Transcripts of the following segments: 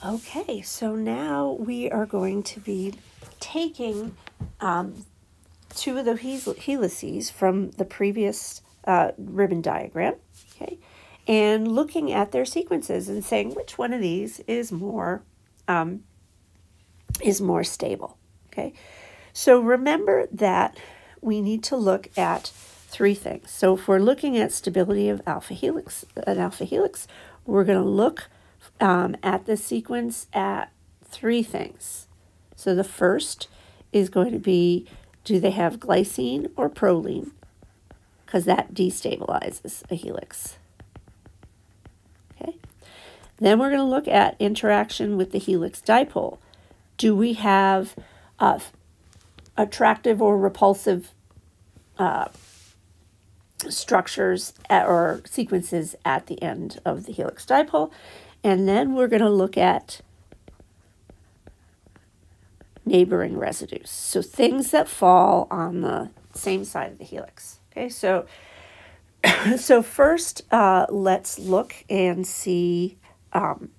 Okay, so now we are going to be taking two of the helices from the previous ribbon diagram, okay, and looking at their sequences and saying which one of these is more stable. Okay, so remember that we need to look at three things. So if we're looking at stability of an alpha helix, we're going to look at the sequence at three things. So the first is going to be, do they have glycine or proline? Because that destabilizes a helix. Okay. Then we're going to look at interaction with the helix dipole. Do we have attractive or repulsive structures or sequences at the end of the helix dipole? And then we're going to look at neighboring residues. So things that fall on the same side of the helix. Okay, so first let's look and see about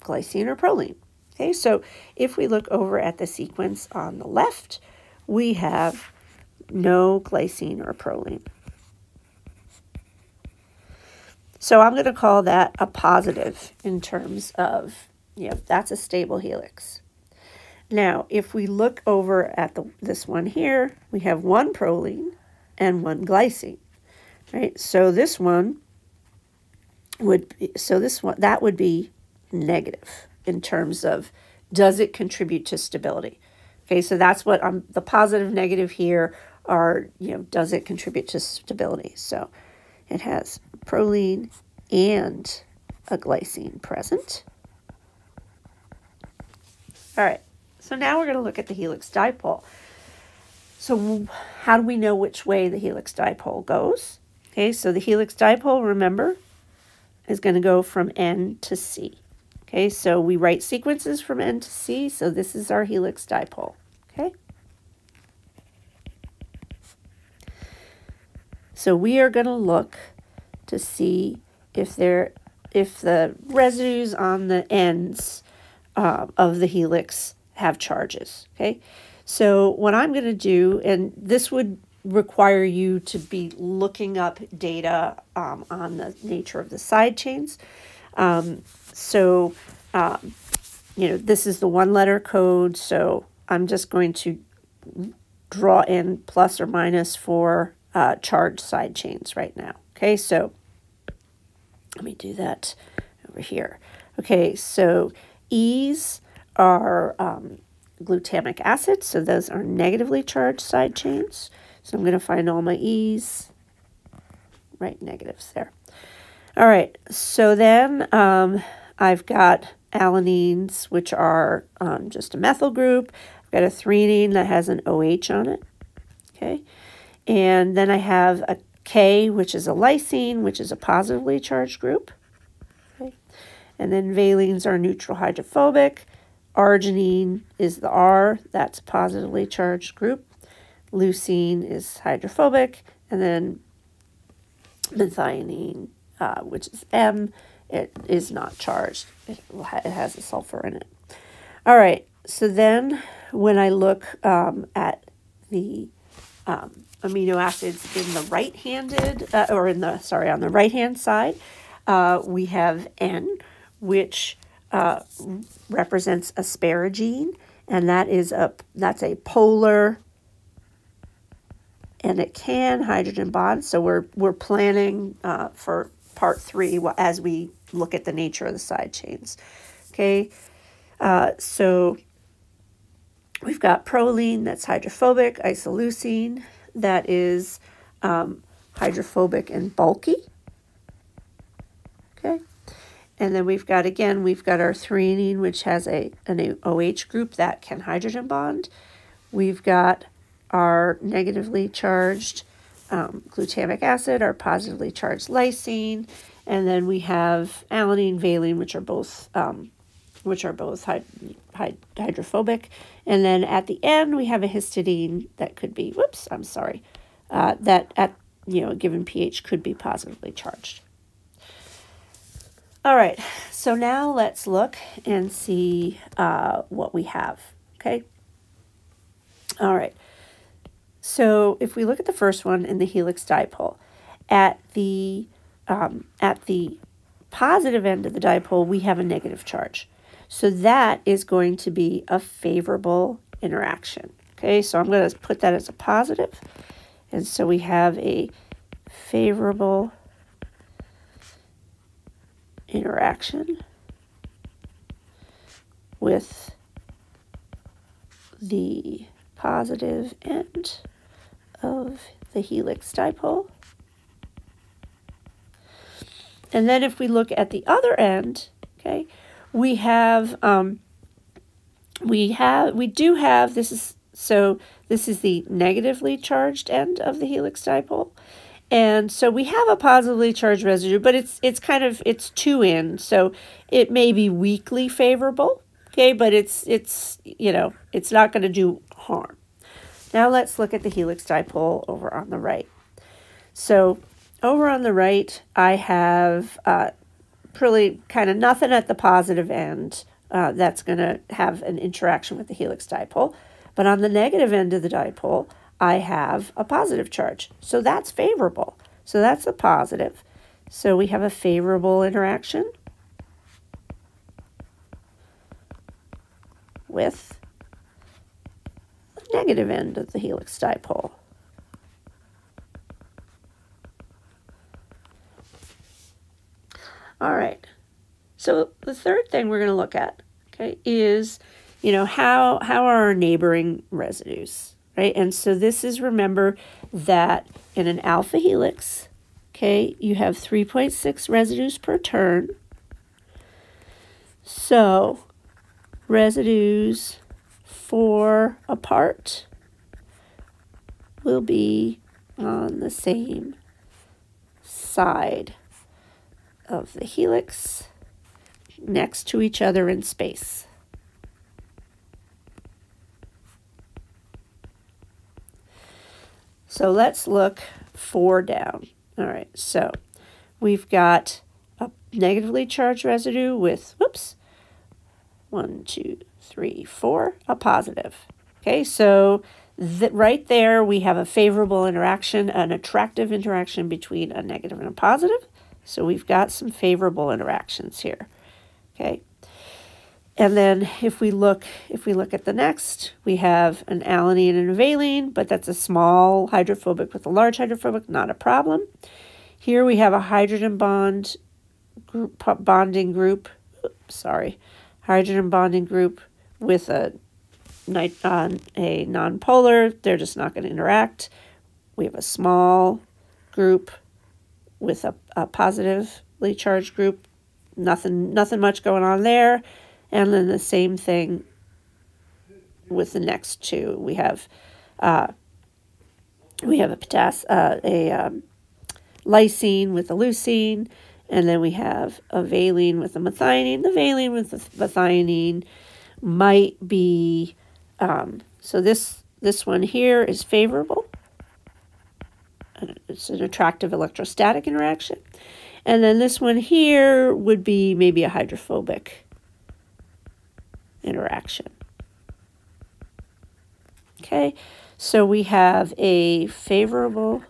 glycine or proline. Okay, so if we look over at the sequence on the left, we have no glycine or proline. So I'm going to call that a positive in terms of, that's a stable helix. Now, if we look over at this one here, we have one proline and one glycine, right? So this one that would be negative in terms of, does it contribute to stability? Okay, so that's what the positive, negative here are, does it contribute to stability? So it has proline and a glycine present. All right, so now we're going to look at the helix dipole. So how do we know which way the helix dipole goes? Okay, so the helix dipole, remember, is going to go from N to C. Okay, so we write sequences from N to C, so this is our helix dipole. Okay. So we are going to look to see if the residues on the ends of the helix have charges. Okay, so what I'm going to do, and this would require you to be looking up data on the nature of the side chains. This is the one-letter code, so I'm just going to draw in plus or minus for charged side chains right now. Okay, so let me do that over here. Okay, so E's are glutamic acid, so those are negatively charged side chains. So I'm going to find all my E's, right, negatives there. All right, so then I've got alanines, which are just a methyl group. I've got a threonine that has an OH on it, okay? And then I have a K, which is a lysine, which is a positively charged group, okay? And then valines are neutral hydrophobic. Arginine is the R, that's a positively charged group. Leucine is hydrophobic. And then methionine, which is M, it is not charged. It has a sulfur in it. All right, so then when I look at the amino acids in the right-handed, on the right-hand side, we have N, which represents asparagine, and that's a polar, and it can hydrogen bond. So we're planning for part 3 as we look at the nature of the side chains. Okay, so we've got proline, that's hydrophobic, isoleucine, that is hydrophobic and bulky. Okay, and then we've got our threonine, which has an OH group that can hydrogen bond. We've got our negatively charged glutamic acid, our positively charged lysine, and then we have alanine, valine, which are both hydrophobic. And then at the end, we have a histidine that could be, that at a given pH could be positively charged. All right, So now let's look and see what we have, okay? All right. So if we look at the first one in the helix dipole, at the positive end of the dipole, we have a negative charge. So that is going to be a favorable interaction. Okay, so I'm going to put that as a positive. And so we have a favorable interaction with the positive end of the helix dipole. And then if we look at the other end, okay, we do have this is the negatively charged end of the helix dipole. And so we have a positively charged residue, but it's two in, so it may be weakly favorable, okay, but it's not going to do harm. Now let's look at the helix dipole over on the right. So over on the right, I have really kind of nothing at the positive end that's going to have an interaction with the helix dipole. But on the negative end of the dipole, I have a positive charge. So that's favorable. So that's a positive. So we have a favorable interaction with the negative end of the helix dipole. All right, so the third thing we're going to look at, okay, is, how are our neighboring residues, right? And so this is, remember that in an alpha helix, okay, you have 3.6 residues per turn. So residues 4 apart will be on the same side of the helix next to each other in space. So let's look 4 down. All right, so we've got a negatively charged residue with, 1, 2, 3, 4, a positive. Okay, so right there we have a favorable interaction, an attractive interaction between a negative and a positive. So we've got some favorable interactions here, okay? And then if we look at the next, we have an alanine and a valine, but that's a small hydrophobic with a large hydrophobic, not a problem. Here we have a hydrogen bonding group with a nonpolar. They're just not going to interact. We have a small group with a positively charged group, nothing much going on there. And then the same thing with the next two. We have a lysine with a leucine, and then we have a valine with a methionine. The valine with the methionine might be so this one here is favorable. It's an attractive electrostatic interaction. And then this one here would be maybe a hydrophobic interaction. Okay, so we have a favorable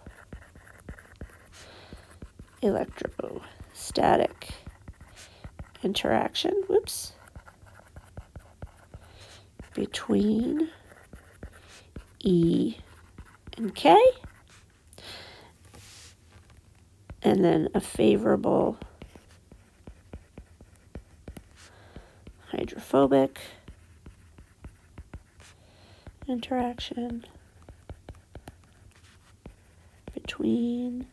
electrostatic interaction, between E and K. And then a favorable hydrophobic interaction between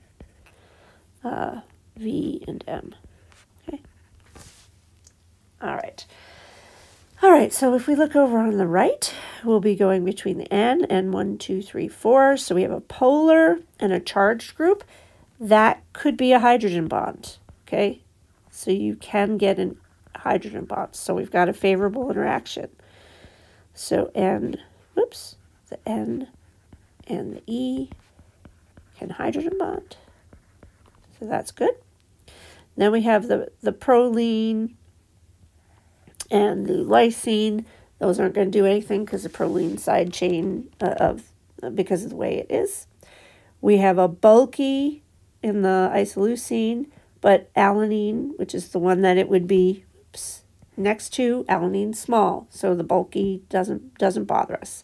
V and M. Okay. All right, so if we look over on the right, we'll be going between the N and 1, 2, 3, 4. So we have a polar and a charged group. That could be a hydrogen bond, okay? So you can get a hydrogen bond. So we've got a favorable interaction. So the N and the E can hydrogen bond. So that's good. Then we have the proline and the lysine. Those aren't going to do anything because the proline side chain because of the way it is. We have a bulky in the isoleucine, but alanine, which is the one that it would be next to, alanine small, so the bulky doesn't bother us.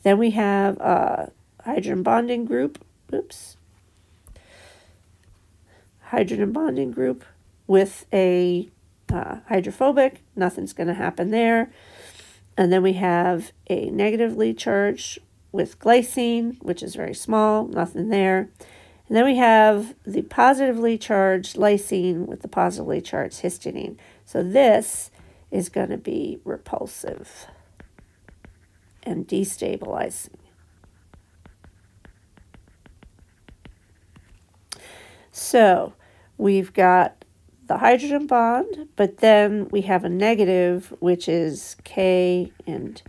Then we have a hydrogen bonding group. Hydrogen bonding group with a hydrophobic. Nothing's going to happen there. And then we have a negatively charged with glycine, which is very small. Nothing there. And then we have the positively charged lysine with the positively charged histidine. So this is going to be repulsive and destabilizing. So we've got the hydrogen bond, but then we have a negative, which is K and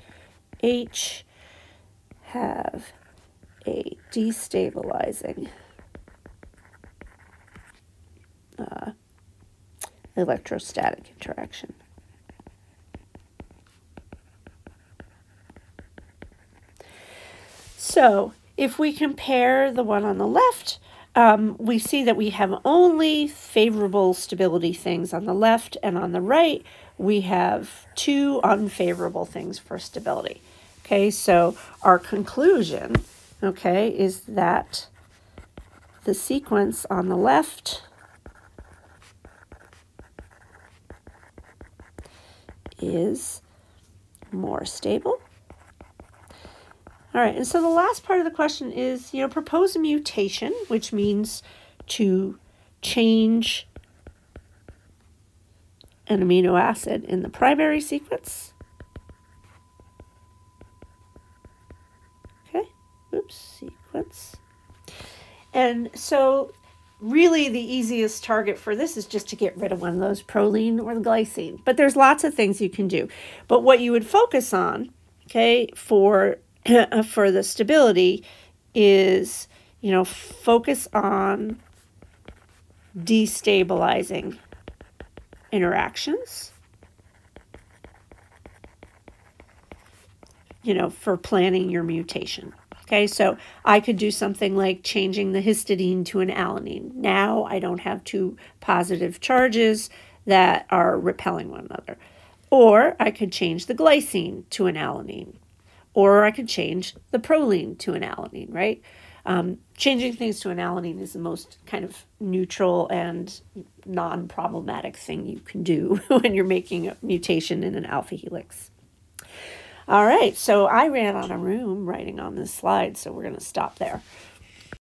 H have a destabilizing electrostatic interaction. So if we compare the one on the left, we see that we have only favorable stability things on the left, and on the right, we have two unfavorable things for stability. Okay, so our conclusion, okay, is that the sequence on the left is more stable. All right, and so the last part of the question is, propose a mutation, which means to change an amino acid in the primary sequence. Okay, sequence. And so really the easiest target for this is just to get rid of one of those, proline or the glycine. But there's lots of things you can do. But what you would focus on, okay, for the stability is, focus on destabilizing interactions, for planning your mutation. Okay, so I could do something like changing the histidine to an alanine. Now I don't have two positive charges that are repelling one another. Or I could change the glycine to an alanine. Or I could change the proline to an alanine, right? Changing things to an alanine is the most kind of neutral and non-problematic thing you can do when you're making a mutation in an alpha helix. All right, so I ran out of room writing on this slide, so we're going to stop there.